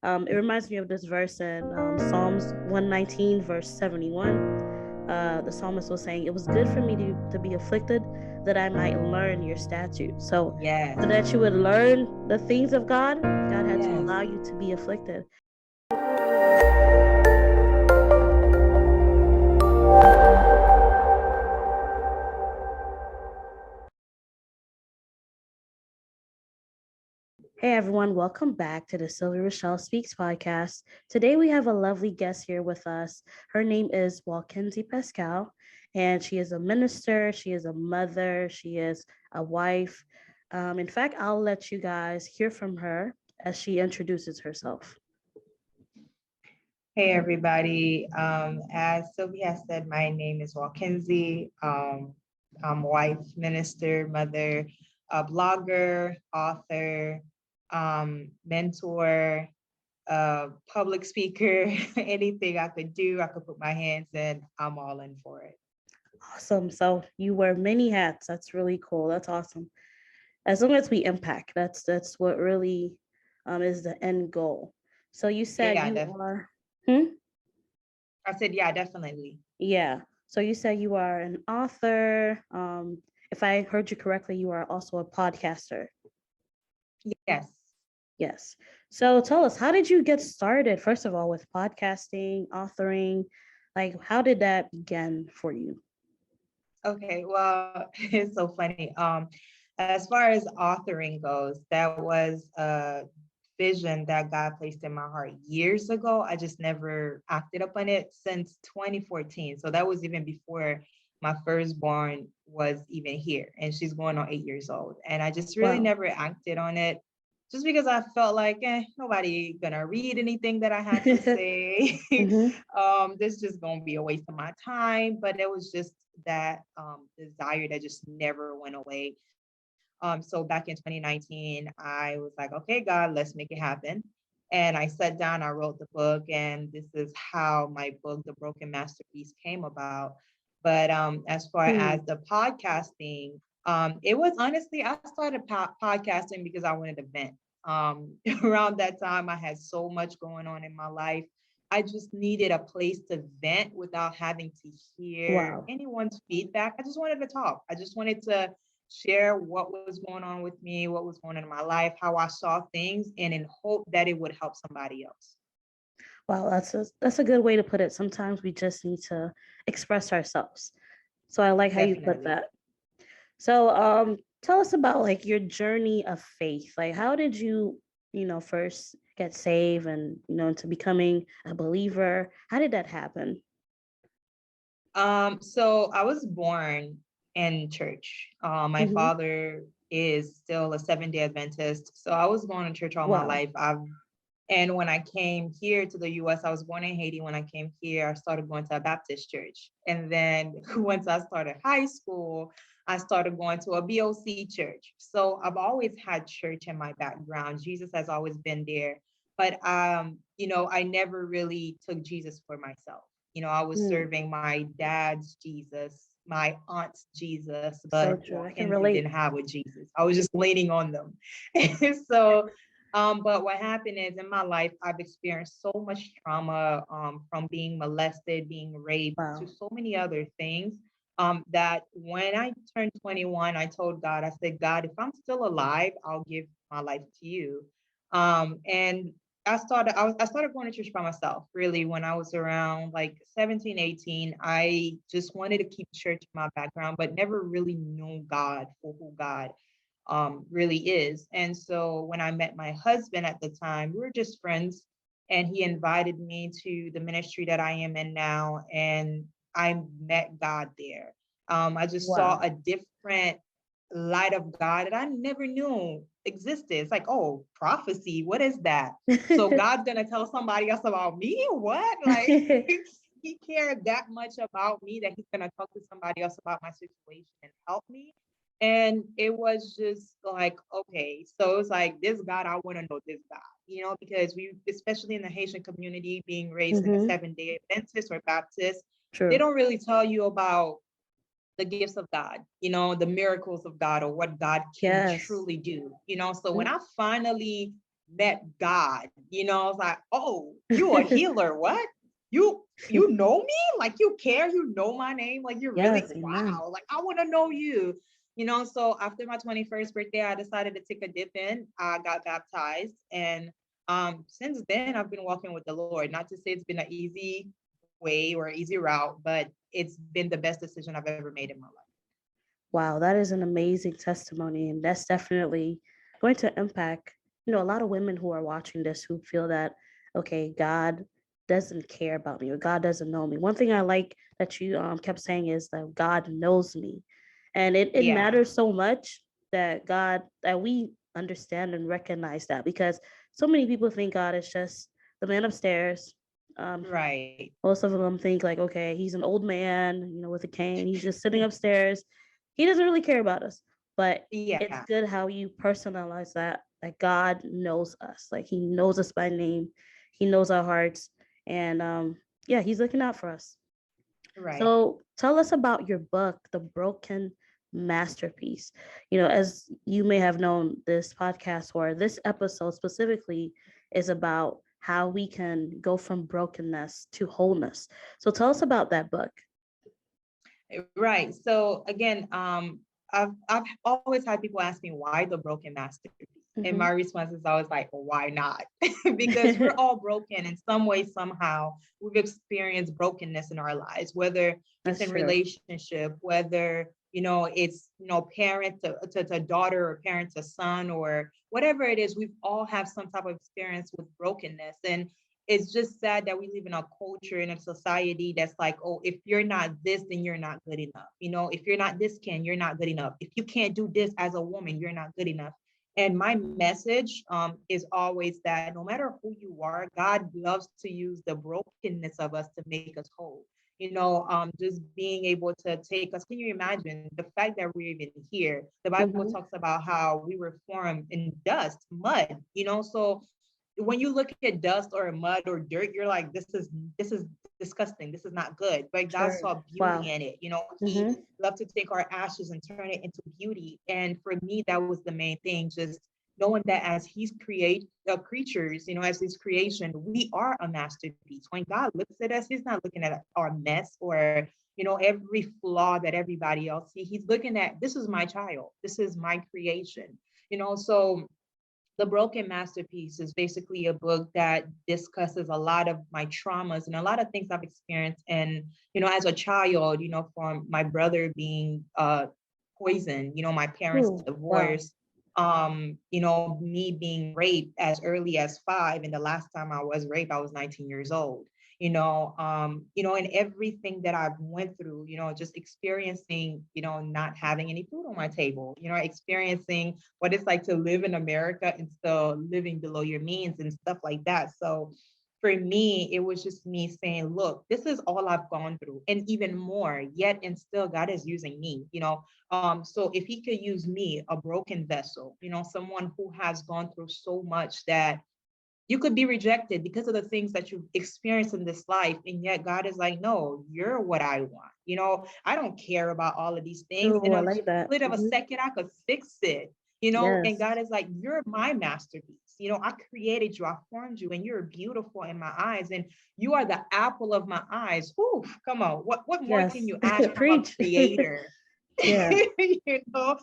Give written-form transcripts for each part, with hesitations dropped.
It reminds me of this verse in Psalms 119, verse 71. The psalmist was saying, "It was good for me to be afflicted, that I might learn your statutes." So Yes. that you would learn the things of God, God had to allow Yes. you to be afflicted. Hey everyone, welcome back to the Sylvia Rochelle Speaks podcast. Today we have a lovely guest here with us. Her name is Wolkenzye Pascal, and she is a minister, she is a mother, she is a wife. In fact, I'll let you guys hear from her as she introduces herself. Hey, everybody. As Sylvia said, my name is Wolkenzye. I'm wife, minister, mother, a blogger, author, mentor, public speaker. Anything I could do, I could put my hands in. I'm all in for it. Awesome. So you wear many hats. That's really cool. That's awesome. As long as we impact, that's what really is the end goal. So you said Yeah, you definitely. are. Hmm? I said, yeah, definitely. Yeah. So you said you are an author. If I heard you correctly, you are also a podcaster. Yes. Yes. So tell us, how did you get started, first of all, with podcasting, authoring? Like, how did that begin for you? Okay, well, it's so funny. As far as authoring goes, that was a vision that God placed in my heart years ago. I just never acted upon it since 2014. So that was even before my firstborn was even here, and she's going on 8 years old. And I just really Wow. never acted on it just because I felt like nobody gonna read anything that I had to say. Hmm. This just gonna be a waste of my time. But it was just that desire that just never went away. So back in 2019, I was like, okay, God, let's make it happen. And I sat down, I wrote the book, and this is how my book, The Broken Masterpiece, came about. But as far as Hmm. the podcasting, it was honestly, I started podcasting because I wanted to vent. Around that time, I had so much going on in my life. I just needed a place to vent without having to hear Wow. anyone's feedback. I just wanted to talk. I just wanted to share what was going on with me, what was going on in my life, how I saw things, and in hope that it would help somebody else. Wow, that's a good way to put it. Sometimes we just need to express ourselves. So I like how you put Definitely. that. So tell us about like your journey of faith. Like how did you, first get saved and, into becoming a believer? How did that happen? So I was born in church. My Hmm. father is still a Seventh-day Adventist. So I was going to church all my Wow. life. And when I came here to the US, I was born in Haiti. When I came here, I started going to a Baptist church. And then once I started high school, I started going to a BOC church. So I've always had church in my background. Jesus has always been there. But I never really took Jesus for myself. I was Mm, serving my dad's Jesus, my aunt's Jesus, so but true. I can Wolkenzye didn't relate. have a Jesus. I was just leaning on them. So but what happened is in my life, I've experienced so much trauma from being molested, being raped, to Wow. so many other things. That when I turned 21, I told God, I said, God, if I'm still alive, I'll give my life to you. And I started going to church by myself really when I was around like 17, 18. I just wanted to keep church in my background, but never really knew God for who God really is. And so when I met my husband at the time, we were just friends, and he invited me to the ministry that I am in now, and I met God there. I just saw Wow. a different light of God that I never knew existed. It's like, oh, prophecy, what is that? So God's gonna tell somebody else about me? What? Like he cared that much about me that he's gonna talk to somebody else about my situation and help me. And it was just like, okay, so it's like this God, I want to know this God, because we, especially in the Haitian community, being raised in a Hmm. Seventh-day Adventist or Baptist, they True. don't really tell you about the gifts of God, the miracles of God or what God can Yes. truly do. So when Mhm. I finally met God. I was like, oh, you a healer? What? You know me? Like you care? You know my name? Like you're really Yes, amen. wow. Like I want to know you. So after my 21st birthday, I decided to take a dip in. I got baptized, and since then I've been walking with the Lord. Not to say it's been an easy way or easy route, but it's been the best decision I've ever made in my life. Wow, that is an amazing testimony. And that's definitely going to impact, a lot of women who are watching this who feel that, okay, God doesn't care about me or God doesn't know me. One thing I like that you kept saying is that God knows me. And it Yeah, matters so much that we understand and recognize that, because so many people think God is just the man upstairs. Um, right. Most of them think like, okay, he's an old man, with a cane. He's just sitting upstairs. He doesn't really care about us. But Yeah, it's good how you personalize that. Like God knows us. Like He knows us by name. He knows our hearts, and yeah, He's looking out for us. right. So tell us about your book, The Broken Masterpiece. As you may have known, this podcast or this episode specifically is about how we can go from brokenness to wholeness. So tell us about that book. Right. So again, I've always had people ask me why the broken masterpiece, and my Mm-hmm. response is always like, well, why not? Because we're all broken in some way, somehow. We've experienced brokenness in our lives, whether it's That's in true. relationship, whether it's parent to daughter or parent to son or whatever it is. We've all have some type of experience with brokenness, and it's just sad that we live in a culture in a society that's like, oh, if you're not this, then you're not good enough. If you're not this you're not good enough. If you can't do this as a woman, you're not good enough. And my message is always that no matter who you are, God loves to use the brokenness of us to make us whole. Just being able to take us. Can you imagine the fact that we're even here? The Bible Mm-hmm. talks about how we were formed in dust, mud. So when you look at dust or mud or dirt, you're like, this is disgusting. This is not good. But God Sure. saw beauty Wow. in it. He Mm-hmm. loved to take our ashes and turn it into beauty. And for me, that was the main thing. Just knowing that as He's create creatures, as His creation, we are a masterpiece. When God looks at us, He's not looking at our mess or every flaw that everybody else see. He's looking at, this is my child. This is my creation. So the Broken Masterpiece is basically a book that discusses a lot of my traumas and a lot of things I've experienced. And, as a child, from my brother being poisoned, my parents' Ooh, wow. divorce, me being raped as early as 5. And the last time I was raped, I was 19 years old. And everything that I've went through, just experiencing, not having any food on my table, experiencing what it's like to live in America and still living below your means and stuff like that. So for me, it was just me saying, look, this is all I've gone through and even more, yet and still God is using me, so if He could use me, a broken vessel, someone who has gone through so much that you could be rejected because of the things that you've experienced in this life. And yet God is like, no, you're what I want. I don't care about all of these things. Oh, In I a like that. split of a Mm-hmm. second, I could fix it, and Yes. God is like, you're my masterpiece. I created you, I formed you, and you're beautiful in my eyes. And you are the apple of my eyes. Whew, come on. What more can Yes. you ask from a Preach. creator? Yeah. you know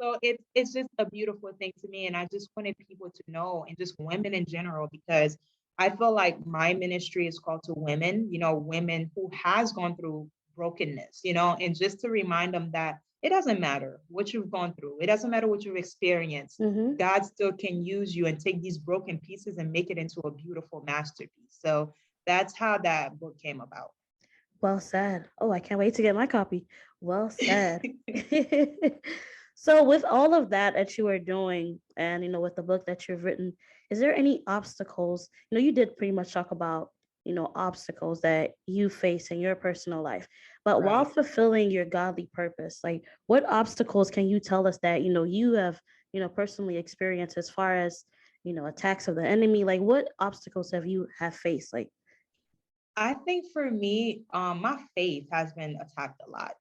so it's just a beautiful thing to me, and I just wanted people to know, and just women in general, because I feel like my ministry is called to women, women who has gone through brokenness, and just to remind them that it doesn't matter what you've gone through, it doesn't matter what you've experienced. Mm-hmm. God still can use you and take these broken pieces and make it into a beautiful masterpiece. So that's how that book came about. Well said. Oh, I can't wait to get my copy. Well said. So, with all of that you are doing, and with the book that you've written, is there any obstacles? You did pretty much talk about obstacles that you face in your personal life, but while Right. fulfilling your godly purpose, like what obstacles can you tell us that you have personally experienced as far as attacks of the enemy? Like what obstacles have you have faced? Like I think for me, my faith has been attacked a lot,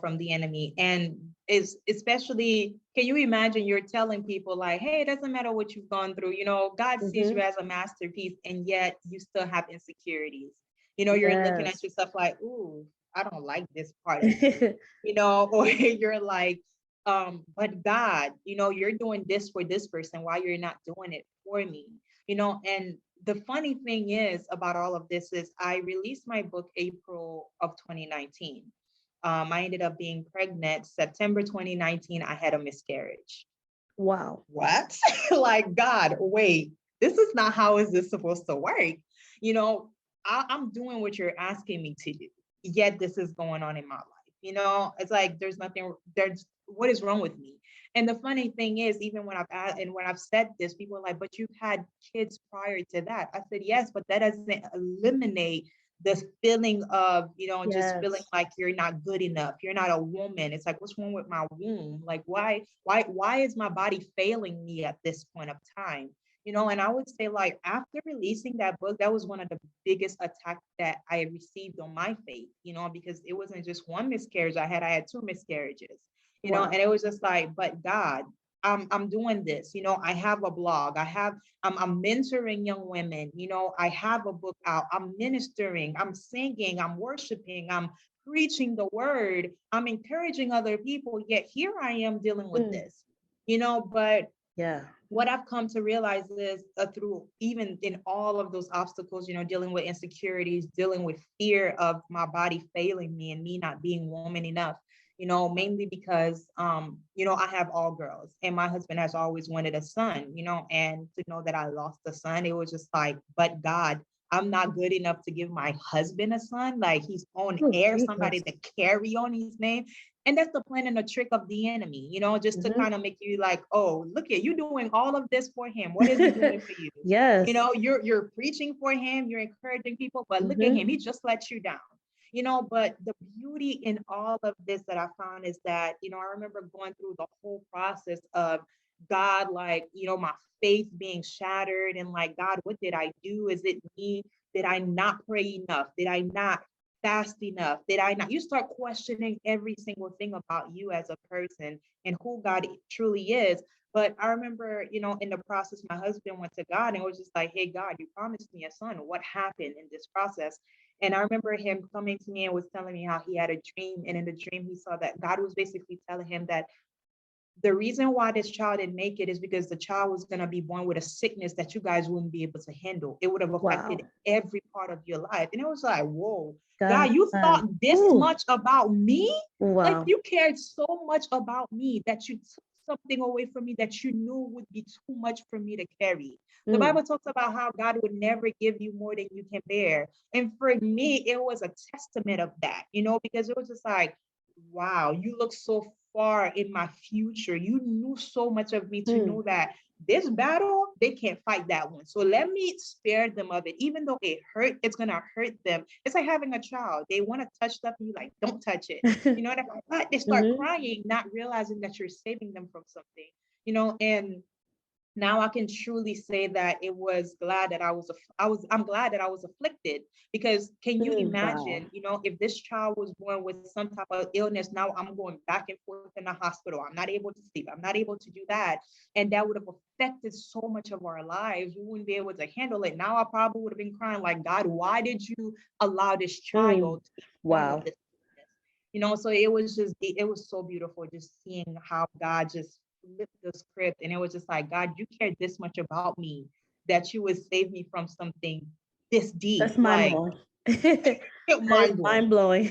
from the enemy. And is especially, can you imagine you're telling people like, hey, it doesn't matter what you've gone through, God sees you Mm-hmm. as a masterpiece, and yet you still have insecurities. You're looking at Yes. yourself like, ooh, I don't like this part of you, or you're like, but God, you're doing this for this person, why you're not doing it for me? And the funny thing is about all of this is I released my book April of 2019. I ended up being pregnant September 2019. I had a miscarriage. Wow. What? Like, God, wait, this is not how is this supposed to work? You know, I'm doing what you're asking me to do, yet this is going on in my life. It's like there's what is wrong with me? And the funny thing is, even when I've said this, people are like, but you've had kids prior to that. I said, yes, but that doesn't eliminate this feeling of, just feeling Yes. like you're not good enough. You're not a woman. It's like, what's wrong with my womb? Like, why is my body failing me at this point of time? And I would say, like, after releasing that book, that was one of the biggest attacks that I received on my faith, because it wasn't just one miscarriage I had two miscarriages, and Wow. it was just like, but God, I'm doing this, I have a blog, I'm mentoring young women, I have a book out, I'm ministering, I'm singing, I'm worshiping, I'm preaching the word, I'm encouraging other people, yet here I am dealing with Mm. this, but Yeah. what I've come to realize is through even in all of those obstacles, dealing with insecurities, dealing with fear of my body failing me and me not being woman enough, mainly because, I have all girls and my husband has always wanted a son, and to know that I lost a son, it was just like, but God, I'm not good enough to give my husband a son. Like, he's on Oh, air, somebody Jesus. to carry on his name. And that's the plan and the trick of the enemy, just to Mm-hmm. kind of make you like, oh, look at you doing all of this for him. What is he doing for you? Yes. You're preaching for him, you're encouraging people, but look at Mm-hmm. him, he just let you down. But the beauty in all of this that I found is that, I remember going through the whole process of God, like, my faith being shattered and like, God, what did I do? Is it me? Did I not pray enough? Did I not fast enough? Did I not? You start questioning every single thing about you as a person and who God truly is. But I remember, in the process, my husband went to God and was just like, hey, God, you promised me a son. What happened in this process? And I remember him coming to me and was telling me how he had a dream. And in the dream, he saw that God was basically telling him that the reason why this child didn't make it is because the child was going to be born with a sickness that you guys wouldn't be able to handle. It would have affected Wow. every part of your life. And it was like, whoa, God, God. you thought this Ooh. much about me? Like, Wow. you cared so much about me that you took something away from me that you knew would be too much for me to carry. The Mm. Bible talks about how God would never give you more than you can bear. And for me, it was a testament of that, because it was just like, wow, you look so far in my future. You knew so much of me to Mm. know that this battle, they can't fight that one. So let me spare them of it. Even though it hurt, it's gonna hurt them. It's like having a child. They want to touch stuff and you like, don't touch it. They're like, what? They start Mm-hmm. crying, not realizing that you're saving them from something, and now I can truly say that it was glad that I'm glad that I was afflicted, because can you Mm. Wow. imagine, if this child was born with some type of illness, now I'm going back and forth in the hospital. I'm not able to sleep. I'm not able to do that. And that would have affected so much of our lives. We wouldn't be able to handle it. Now I probably would have been crying like, God, why did you allow this Mm. child to be born with Wow. this sickness? So it was so beautiful just seeing how God just flipped the script, and it was just like, God, you cared this much about me that you would save me from something this deep, That's mind like blowing. That is mind blowing. mind blowing.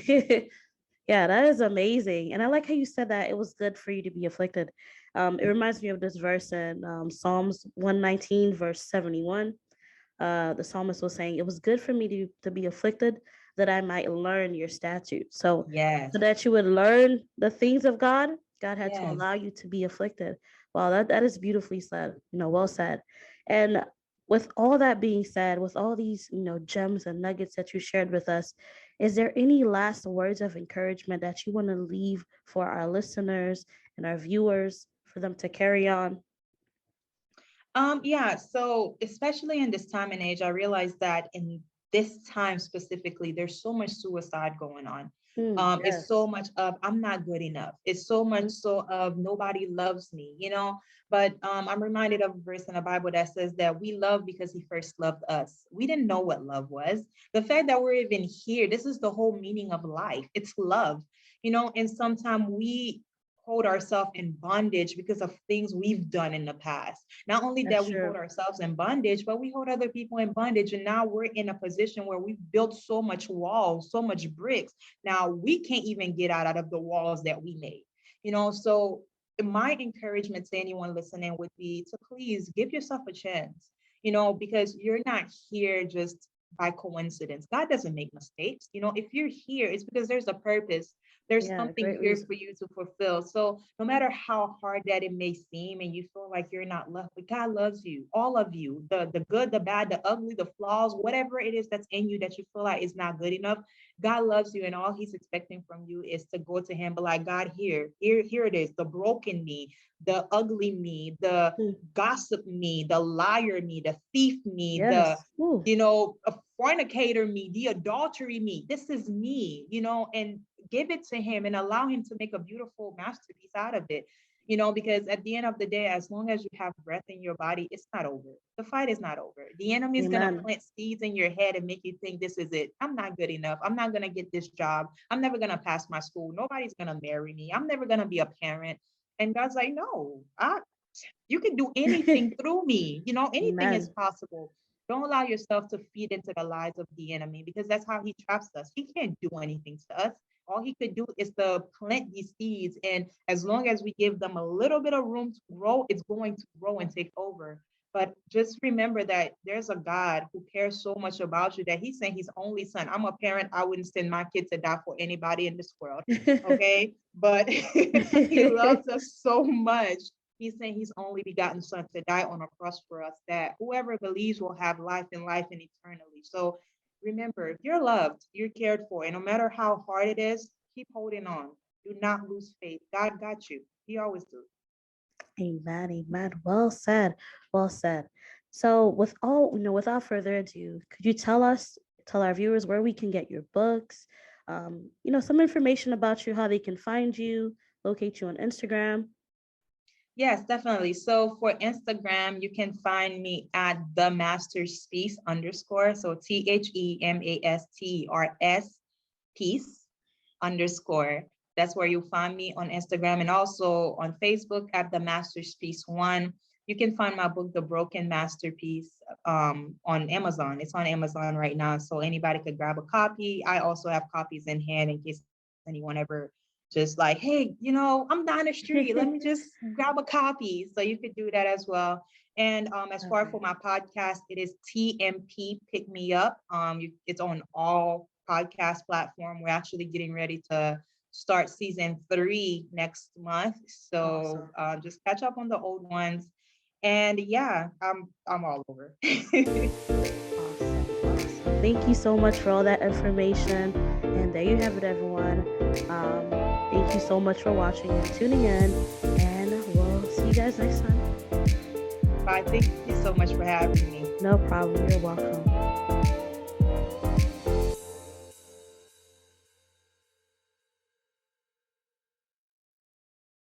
Yeah, that is amazing. And I like how you said that it was good for you to be afflicted. It reminds me of this verse in Psalms 119, verse 71. The psalmist was saying, it was good for me to be afflicted that I might learn your statutes. So Yes, that you would learn the things of God, God had to yes. allow you to be afflicted. Wow, that is beautifully said, well said. And with all that being said, with all these, gems and nuggets that you shared with us, is there any last words of encouragement that you want to leave for our listeners and our viewers for them to carry on? Yeah, so especially in this time and age, I realized that in this time specifically, there's so much suicide going on. It's so Yes. much of I'm not good enough. It's so much Mhm. so of nobody loves me, you know. But I'm reminded of a verse in the Bible that says that we love because He first loved us. We didn't know what love was. The fact that we're even here, this is the whole meaning of life. It's love, you know. And sometimes we hold ourselves in bondage because of things we've done in the past. Not only That's that we true. hold ourselves in bondage, but we hold other people in bondage. And now we're in a position where we've built so much walls, so much bricks. Now we can't even get out of the walls that we made, you know? So my encouragement to anyone listening would be to please give yourself a chance, you know, because you're not here just by coincidence. God doesn't make mistakes. You know, if you're here, it's because there's a purpose. There's Yeah, something great here for reason. you to fulfill. So no matter how hard that it may seem and you feel like you're not loved, but God loves you, all of you, the good, the bad, the ugly, the flaws, whatever it is that's in you that you feel like is not good enough. God loves you, and all He's expecting from you is to go to Him, but like, God, here it is, the broken me, the ugly me, the Mm. gossip me, the liar me, the thief me, the Yes. Ooh. a fornicator me, the adultery me. This is me, you know, and give it to Him and allow Him to make a beautiful masterpiece out of it. You know, because at the end of the day, as long as you have breath in your body, it's not over. The fight is not over. The enemy is going to Amen. plant seeds in your head and make you think this is it. I'm not good enough. I'm not going to get this job. I'm never going to pass my school. Nobody's going to marry me. I'm never going to be a parent. And God's like, no, you can do anything through me. You know, anything is Amen. possible. Don't allow yourself to feed into the lies of the enemy because that's how he traps us. He can't do anything to us. All he could do is to plant these seeds. And as long as we give them a little bit of room to grow, it's going to grow and take over. But just remember that there's a God who cares so much about you that He sent His only Son. I'm a parent. I wouldn't send my kid to die for anybody in this world. Okay. But He loves us so much. He sent His only begotten Son to die on a cross for us, that whoever believes will have life and life and eternally. So remember, you're loved, you're cared for, and no matter how hard it is, keep holding on. Do not lose faith. God got you. He always do. Amen. Amen. Well said. Well said. So, with all, without further ado, could you tell our viewers where we can get your books, some information about you, how they can find you, locate you on Instagram? Yes, definitely. So for Instagram, you can find me at the master's piece underscore. So THEMASTERS piece underscore. That's where you'll find me on Instagram, and also on Facebook at the master's piece one. You can find my book, The Broken Masterpiece, on Amazon. It's on Amazon right now, so anybody could grab a copy. I also have copies in hand in case anyone ever just like, hey, I'm down the street. Let me just grab a copy. So you could do that as well. And as All far for right. my podcast, it is TMP Pick Me Up. It's on all podcast platform. We're actually getting ready to start season 3 next month. So Awesome. just catch up on the old ones. And yeah, I'm all over. Awesome. Awesome. Thank you so much for all that information. And there you have it, everyone. Um, Thank you so much for watching and tuning in. And we'll see you guys next time. Bye. Thank you so much for having me. No problem. You're welcome.